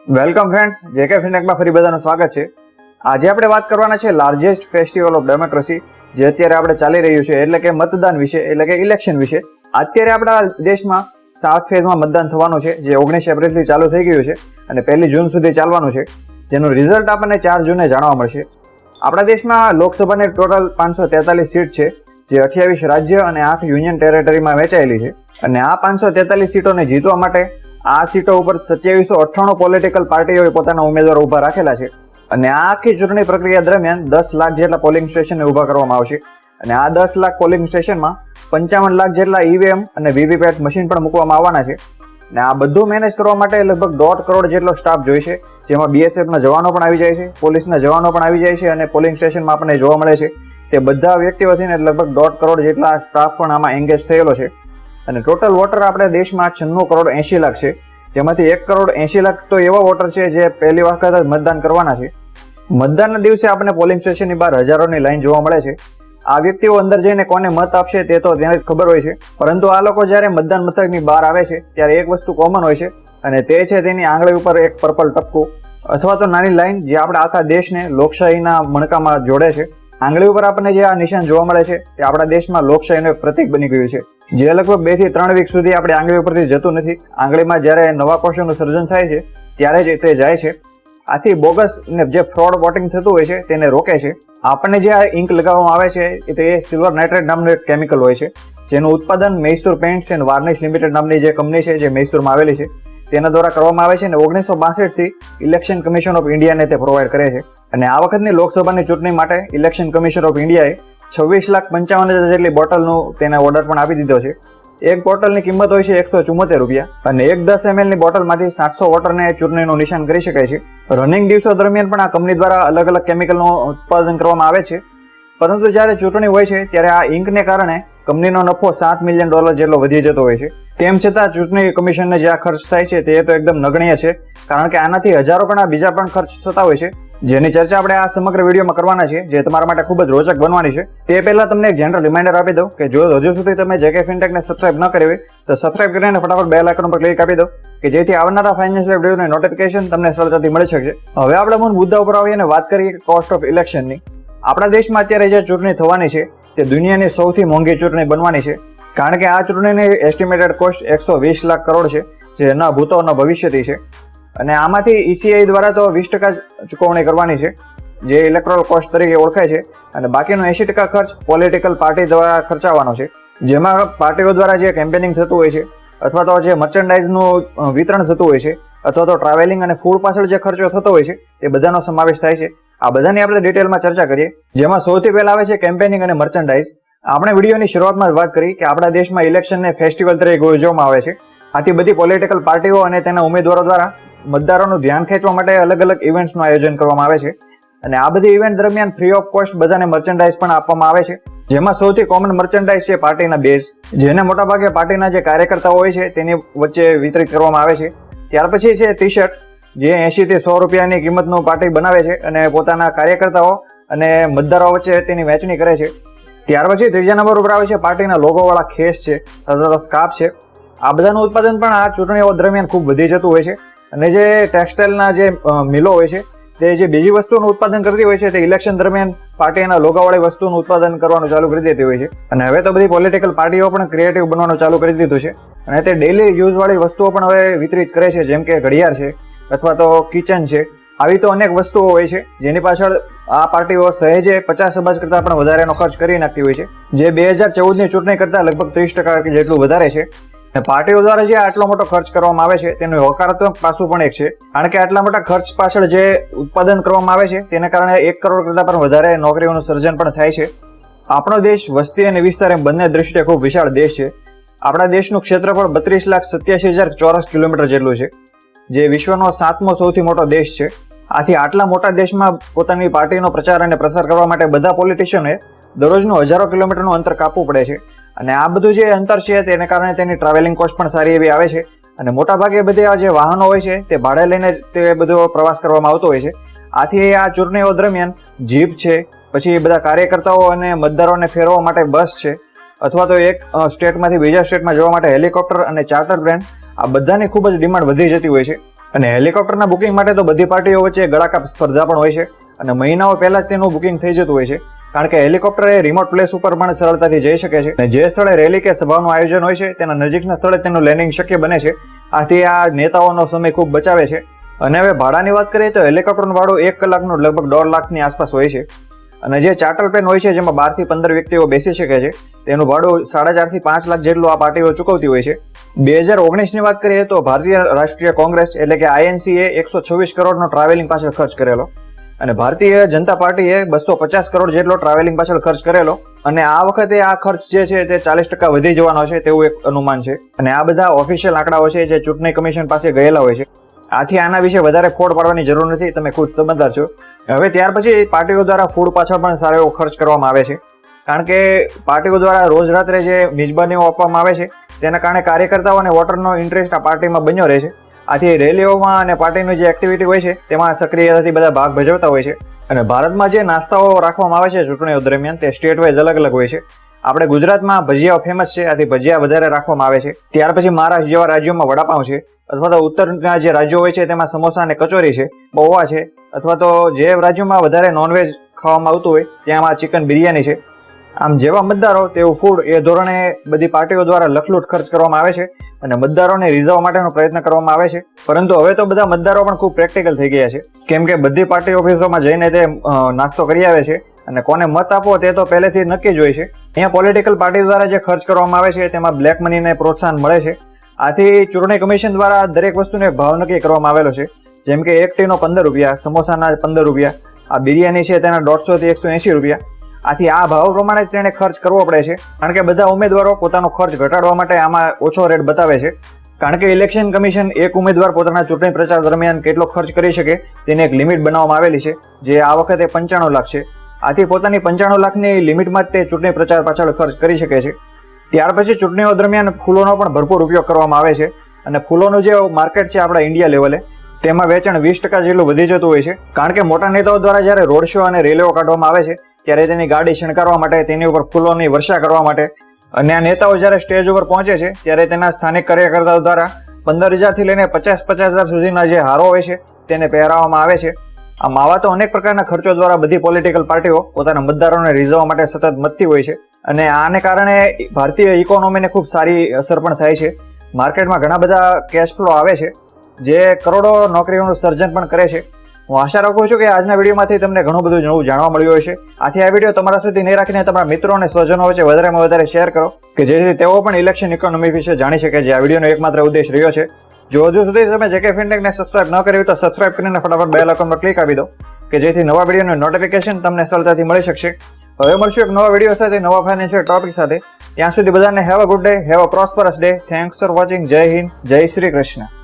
Welcome friends, જેકે ફિનટેકમાં ફરી બધાનું સ્વાગત છે। આજે આપણે વાત કરવાના છે લાર્જેસ્ટ ફેસ્ટિવલ ઓફ ડેમોક્રેસી જે અત્યારે આપણે ચાલી રહ્યું છે, એટલે કે મતદાન વિશે, એટલે કે ઇલેક્શન વિશે। અત્યારે આપણા દેશમાં 7 ફેઝમાં મતદાન થવાનું છે, જે 19 એપ્રિલથી ચાલુ થઈ ગયું છે અને 1 જૂન સુધી ચાલવાનું છે, જેનું રિઝલ્ટ આપણને 4 જૂને જાણવા મળશે। આપણા દેશમાં લોકસભાની ટોટલ 543 સીટ છે, જે 28 રાજ્ય અને 8 યુનિયન ટેરેટરીમાં વહેંચાયેલી છે અને આ 543 સીટોને જીતવા માટે આ સીટો ઉપર 2798 પોલિટિકલ પાર્ટીઓએ પોતાના ઉમેદવારો ઉભા રાખેલા છે અને આ આખી ચૂંટણી પ્રક્રિયા દરમિયાન 10 લાખ જેટલા પોલિંગ સ્ટેશનને ઉભા કરવામાં આવશે અને આ 10 લાખ પોલિંગ સ્ટેશનમાં 55 લાખ જેટલા ઈવીએમ અને વીવીપેટ મશીન પણ મૂકવામાં આવવાના છે અને આ બધું મેનેજ કરવા માટે લગભગ 1.5 કરોડ જેટલો સ્ટાફ જોઈશે, જેમાં બીએસએફના જવાનો પણ આવી જાય છે, પોલીસના જવાનો પણ આવી જાય છે અને પોલિંગ સ્ટેશનમાં આપણને જોવા મળે છે તે બધા વ્યક્તિઓથી લગભગ 1.5 કરોડ જેટલા સ્ટાફ પણ આમાં એન્ગેજ થયેલો છે અને ટોટલ વોટર આપણે દેશમાં 96 કરોડ 80 લાખ છે, જેમાંથી 1 કરોડ 80 લાખ તો એવા વોટર છે જે પહેલી વખત જ મતદાન કરવાના છે। મતદાનના દિવસે આપણે પોલિંગ સ્ટેશનની બહાર હજારોની લાઈન જોવા મળે છે। આ વ્યક્તિઓ અંદર જઈને કોને મત આપશે તે તો તેને જ ખબર હોય છે, પરંતુ આ લોકો જ્યારે મતદાન મથકની બહાર આવે છે ત્યારે એક વસ્તુ કોમન હોય છે અને તે છે તેની આંગળી ઉપર એક પર્પલ ટપકું અથવા તો નાની લાઈન જે આપણા આખા દેશને લોકશાહીના મણકામાં જોડે છે। આંગળી ઉપર આપણને જે આ નિશાન જોવા મળે છે તે આપણા દેશમાં લોકશાહીનું એક પ્રતીક બની ગયું છે, જે લગભગ 2 થી 3 વીક સુધી આપણી આંગળી ઉપરથી જતું નથી। આંગળીમાં જ્યારે નવા કોષોનું સર્જન થાય છે ત્યારે જ તે જાય છે। આથી બોગસ ને જે ફ્રોડ વોટિંગ થતું હોય છે તેને રોકે છે। આપણને જે આ ઇંક લગાવવામાં આવે છે તે સિલ્વર નાઇટ્રેટ નામનું એક કેમિકલ હોય છે, જેનું ઉત્પાદન Mysore paints and varnish limited નામની જે કંપની છે જે મૈસૂરમાં આવેલી છે તેના દ્વારા કરવામાં આવે છે અને 1962 થી ઇલેક્શન કમિશન ઓફ ઇન્ડિયાને તે પ્રોવાઈડ કરે છે અને આ વખતની લોકસભાની ચૂંટણી માટે ઇલેક્શન કમિશન ઓફ ઇન્ડિયાએ 26,55,000 જેટલી બોટલનું તેને ઓર્ડર પણ આપી દીધો છે। એક બોટલની કિંમત હોય છે 174 રૂપિયા અને એક 10 ml ની બોટલમાંથી 700 વોટરને ચૂંટણીનું નિશાન કરી શકાય છે। રનિંગ દિવસો દરમિયાન પણ આ કંપની દ્વારા અલગ અલગ કેમિકલનું ઉત્પાદન કરવામાં આવે છે, પરંતુ જ્યારે ચૂંટણી હોય છે ત્યારે આ ઇંકને કારણે કંપનીનો નફો $7 મિલિયન જેટલો વધી જતો હોય છે। તેમ છતાં ચૂંટણી કમિશનને જે આ ખર્ચ થાય છે તે તો એકદમ નગણ્ય છે, કારણ કે આનાથી હજારો ગણા બીજા પણ ખર્ચ થતા હોય છે, જેની ચર્ચા આપણે આ સમગ્ર વિડીયોમાં કરવાના છે, જે તમારા માટે ખૂબ જ રોચક બનવાની છે। તે પહેલા તમને એક જનરલ રિમાઇન્ડર આપી દઉં કે જો હજુ સુધી તમે જેકે ફિનટેકને સબસ્ક્રાઇબ ન કરી હોય તો સબસ્ક્રાઇબ કરીને ફટાફટ બેલ આઇકન પર ક્લિક આપી દો કે જેથી આવનારા ફાઇનાન્શિયલ વિડીયોની નોટિફિકેશન તમને સરળતાથી મળી શકશે। હવે આપણે મૂળ મુદ્દા ઉપર આવીએ અને વાત કરીએ કોસ્ટ ઓફ ઇલેક્શનની। આપણા દેશમાં અત્યારે જે ચૂંટણી થવાની છે તે દુનિયાની સૌથી મોંઘી ચૂંટણી બનવાની છે, કારણ કે આ ચૂંટણીની એસ્ટિમેટેડ કોસ્ટ 120 લાખ કરોડ છે, જે ન ભૂતો ન ભવિષ્યથી છે અને આમાંથી ઈસીઆઈ દ્વારા તો 20% ચૂકવણી કરવાની છે, જે ઇલેક્ટોરલ કોસ્ટ તરીકે ઓળખાય છે અને બાકીનો 80% ખર્ચ પોલિટિકલ પાર્ટી દ્વારા ખર્ચાવાનો છે, જેમાં પાર્ટીઓ દ્વારા જે કેમ્પેનિંગ થતું હોય છે અથવા તો જે મર્ચેન્ડાઇઝનું વિતરણ થતું હોય છે અથવા તો ટ્રાવેલિંગ અને ફૂડ પાછળ જે ખર્ચો થતો હોય છે તે બધાનો સમાવેશ થાય છે। આ બધાની આપણે ડિટેલમાં ચર્ચા કરીએ, જેમાં સૌથી પહેલા આવે છે કેમ્પેનિંગ અને મર્ચેન્ડાઇઝ। આપણે વિડીયોની શરૂઆતમાં જ વાત કરી કે આપણા દેશમાં ઇલેક્શનને ફેસ્ટિવલ તરીકે ઉજવવામાં આવે છે। આથી બધી પોલિટિકલ પાર્ટીઓ અને તેના ઉમેદવારો દ્વારા મતદારોનું ધ્યાન ખેંચવા માટે અલગ અલગ ઇવેન્ટ્સનું આયોજન કરવામાં આવે છે અને આ બધી ઇવેન્ટ દરમિયાન ફ્રી ઓફ કોસ્ટ બધાને મર્ચેન્ડાઇઝ પણ આપવામાં આવે છે, જેમાં સૌથી કોમન મર્ચેન્ડાઇઝ છે પાર્ટીના બેઝ, જેને મોટાભાગે પાર્ટીના જે કાર્યકર્તાઓ હોય છે તેની વચ્ચે વિતરિત કરવામાં આવે છે। ત્યાર પછી છે ટી શર્ટ, જે 80 થી 100 રૂપિયાની કિંમતનું પાર્ટી બનાવે છે અને પોતાના કાર્યકર્તાઓ અને મતદારો વચ્ચે તેની વહેંચણી કરે છે। ત્યાર પછી ત્રીજા નંબર ઉપર આવે છે પાર્ટીના લોગોવાળા ખેસ છે અથવા તો સ્કાર્ફ છે। આ બધાનું ઉત્પાદન પણ આ ચૂંટણીઓ દરમિયાન ખૂબ વધી જતું હોય છે અને જે ટેક્સટાઇલના જે મિલો હોય છે તે જે બીજી વસ્તુનું ઉત્પાદન કરતી હોય છે તે ઇલેક્શન દરમિયાન પાર્ટીના લોગોવાળી વસ્તુનું ઉત્પાદન કરવાનું ચાલુ કરી દેતી હોય છે અને હવે તો બધી પોલિટિકલ પાર્ટીઓ પણ ક્રિએટિવ બનવાનું ચાલુ કરી દીધું છે અને તે ડેઇલી યુઝવાળી વસ્તુઓ પણ હવે વિતરિત કરે છે, જેમ કે ઘડિયાળ છે અથવા તો કિચન છે। આવી તો અનેક વસ્તુઓ હોય છે જેની પાછળ આ પાર્ટીઓ સહેજે 50 અબજ કરતાં પણ વધારેનો ખર્ચ કરી નાખતી હોય છે, જે 2014ની ચૂંટણી કરતાં લગભગ 30% જેટલું વધારે છે। પાર્ટીઓ દ્વારા જે આટલો મોટો ખર્ચ કરવામાં આવે છે તેનું હકારાત્મક પાસું પણ એક છે, કારણ કે આટલા મોટા ખર્ચ પાછળ જે ઉત્પાદન કરવામાં આવે છે તેને કારણે 1 કરોડ કરતાં પણ વધારે નોકરીઓનું સર્જન પણ થાય છે। આપણો દેશ વસ્તી અને વિસ્તાર એમ બંને દૃષ્ટિએ ખૂબ વિશાળ દેશ છે। આપણા દેશનું ક્ષેત્રફળ 32,87,000 ચોરસ કિલોમીટર જેટલું છે, જે વિશ્વનો 7મો સૌથી મોટો દેશ છે। આથી આટલા મોટા દેશમાં પોતાની પાર્ટીનો પ્રચાર અને પ્રસાર કરવા માટે બધા પોલિટિશિયનોએ દરરોજનું હજારો કિલોમીટરનું અંતર કાપવું પડે છે અને આ બધું જે અંતર છે તેને કારણે તેની ટ્રાવેલિંગ કોસ્ટ પણ સારી એવી આવે છે અને મોટાભાગે બધા જે વાહનો હોય છે તે ભાડે લઈને તે બધો પ્રવાસ કરવામાં આવતો હોય છે। આથી આ ચૂંટણીઓ દરમિયાન જીપ છે, પછી બધા કાર્યકર્તાઓ અને મતદારોને ફેરવવા માટે બસ છે અથવા તો એક સ્ટેટમાંથી બીજા સ્ટેટમાં જવા માટે હેલિકોપ્ટર અને ચાર્ટર પ્લેન, આ બધાની ખૂબ જ ડિમાન્ડ વધી જતી હોય છે। અને હેલિકોપ્ટરના બુકિંગ માટે તો બધી પાર્ટીઓ વચ્ચે ગળાકાપ સ્પર્ધા પણ હોય છે અને મહિનાઓ પહેલા જ તેનું બુકિંગ થઈ જતું હોય છે, કારણ કે હેલિકોપ્ટર એ રિમોટ પ્લેસ ઉપર પણ સરળતાથી જઈ શકે છે અને જે સ્થળે રેલી કે સભાનું આયોજન હોય છે તેના નજીકના સ્થળે તેનું લેન્ડિંગ શક્ય બને છે. આથી આ નેતાઓનો સમય ખૂબ બચાવે છે. અને હવે ભાડાની વાત કરીએ તો હેલિકોપ્ટરનું ભાડું 1 કલાકનું લગભગ 1.5 લાખની આસપાસ હોય છે. અને જે ચાર્ટર પ્લેન હોય છે જેમાં 12 થી 15 વ્યક્તિઓ બેસી શકે છે તેનું ભાડું 4.5 થી 5 લાખ જેટલું આ પાર્ટીઓ ચૂકવતી હોય છે. 2019ની વાત કરીએ તો ભારતીય રાષ્ટ્રીય કોંગ્રેસ એટલે કે INC એ 126 કરોડનો ટ્રાવેલિંગ પાછળ ખર્ચ કરેલો અને ભારતીય જનતા પાર્ટીએ 250 કરોડ જેટલો ટ્રાવેલિંગ પાછળ ખર્ચ કરેલો અને આ વખતે આ ખર્ચ જે છે તે 40% વધી જવાનો છે તેવું એક અનુમાન છે. અને આ બધા ઓફિશિયલ આંકડાઓ છે જે ચૂંટણી કમિશન પાસે ગયેલા હોય છે. આથી આના વિશે વધારે ફોડ પાડવાની જરૂર નથી, તમે ખુદ સમજદાર છો. હવે ત્યાર પછી પાર્ટીઓ દ્વારા ફૂડ પાછળ પણ સારો એવો ખર્ચ કરવામાં આવે છે, કારણ કે પાર્ટીઓ દ્વારા રોજ રાત્રે જે મિજબાનીઓ આપવામાં આવે છે તેના કારણે કાર્યકર્તાઓ અને વોટરનો ઇન્ટરેસ્ટ આ પાર્ટીમાં બન્યો રહે છે. આથી રેલીઓમાં અને પાર્ટીની જે એક્ટિવિટી હોય છે તેમાં સક્રિયતાથી બધા ભાગ ભજવતા હોય છે. અને ભારતમાં જે નાસ્તાઓ રાખવામાં આવે છે ચૂંટણીઓ દરમિયાન તે સ્ટેટ વાઇઝ અલગ અલગ હોય છે. આપણે ગુજરાતમાં ભજીયા ફેમસ છે, આથી ભજીયા વધારે રાખવામાં આવે છે. ત્યાર પછી મહારાષ્ટ્ર જેવા રાજ્યોમાં વડાપાઉં છે, અથવા તો ઉત્તરના જે રાજ્યો હોય છે તેમાં સમોસા અને કચોરી છે, પૌવા છે, અથવા તો જે રાજ્યોમાં વધારે નોનવેજ ખાવામાં આવતું હોય ત્યાંમાં ચિકન બિરયાની છે. આમ જેવા મતદારો તેવું ફૂડ એ ધોરણે બધી પાર્ટીઓ દ્વારા લખલૂટ ખર્ચ કરવામાં આવે છે અને મતદારોને રીઝવવા માટેનો પ્રયત્ન કરવામાં આવે છે. પરંતુ હવે તો બધા મતદારો પણ ખૂબ પ્રેક્ટિકલ થઈ ગયા છે, કેમ કે બધી પાર્ટી ઓફિસોમાં જઈને તે નાસ્તો કરી આવે છે અને કોને મત આપવો તે તો પહેલેથી નક્કી જ હોય છે. અહીંયા પોલિટિકલ પાર્ટી દ્વારા જે ખર્ચ કરવામાં આવે છે તેમાં બ્લેક મનીને પ્રોત્સાહન મળે છે. આથી ચૂંટણી કમિશન દ્વારા દરેક વસ્તુને ભાવ નક્કી કરવામાં આવેલો છે, જેમ કે એક ટીનો 15 રૂપિયા, સમોસાના 15 રૂપિયા, આ બિરયાની છે તેના 150 થી 180 રૂપિયા. આથી આ ભાવ પ્રમાણે જ તેને ખર્ચ કરવો પડે છે, કારણ કે બધા ઉમેદવારો પોતાનો ખર્ચ ઘટાડવા માટે આમાં ઓછો રેટ બતાવે છે. કારણ કે ઇલેક્શન કમિશન એક ઉમેદવાર પોતાના ચૂંટણી પ્રચાર દરમિયાન કેટલો ખર્ચ કરી શકે તેની એક લિમિટ બનાવવામાં આવેલી છે, જે આ વખતે 95 લાખ છે. આથી પોતાની 95 લાખની લિમિટમાં જ તે ચૂંટણી પ્રચાર પાછળ ખર્ચ કરી શકે છે. ત્યાર પછી ચૂંટણીઓ દરમિયાન ફૂલોનો પણ ભરપૂર ઉપયોગ કરવામાં આવે છે અને ફૂલોનું જે માર્કેટ છે આપણા ઇન્ડિયા લેવલે તેમાં વેચાણ 20% જેટલું વધી જતું હોય છે, કારણ કે મોટા નેતાઓ દ્વારા જ્યારે રોડ શો અને રેલીઓ કાઢવામાં આવે છે ત્યારે તેની ગાડી શણગારવા માટે, તેની ઉપર ફૂલોની વર્ષા કરવા માટે અને આ નેતાઓ જ્યારે સ્ટેજ ઉપર પહોંચે છે ત્યારે તેના સ્થાનિક કાર્યકર્તાઓ દ્વારા 15,000 થી લઈને 50,000 સુધીના જે હારો હોય છે તેને પહેરાવવામાં આવે છે. આમ આવા તો અનેક પ્રકારના ખર્ચો દ્વારા બધી પોલિટિકલ પાર્ટીઓ પોતાના મતદારોને રીઝવવા માટે સતત મથતી હોય છે અને આને કારણે ભારતીય ઇકોનોમીને ખૂબ સારી અસર પણ થાય છે. માર્કેટમાં ઘણા બધા કેશ ફ્લો આવે છે જે કરોડો નોકરીઓનું સર્જન પણ કરે છે. હું આશા રાખું છું કે આજના વિડીયોમાંથી તમને ઘણું બધું નવું જાણવા મળ્યું હશે. આથી આ વિડીયો તમારા સુધી નહીં રાખીને તમારા મિત્રો અને સ્વજનો વચ્ચે વધારેમાં વધારે શેર કરો કે જેથી તેઓ પણ ઇલેક્શન ઇકોનોમી વિશે જાણી શકે, જે આ વિડીયોનો એકમાત્ર ઉદ્દેશ રહ્યો છે. જો હજુ સુધી તમે JK ફિનટેકને સબસ્ક્રાઇબ ન કર્યું તો સબસ્ક્રાઇબ કરીને ફટાફટ બેલ આઇકોન પર ક્લિક આપી દો કે જેથી નવા વિડીયોનું નોટિફિકેશન તમને સરળતાથી મળી શકશે. હવે મળશું એક નવા વિડીયો સાથે, નવા ફાઇનાન્શિયલ ટોપિક સાથે. ત્યાં સુધી બધાને have a good day, have a prosperous day. Thanks for watching. જય હિન્દ, જય શ્રી કૃષ્ણ.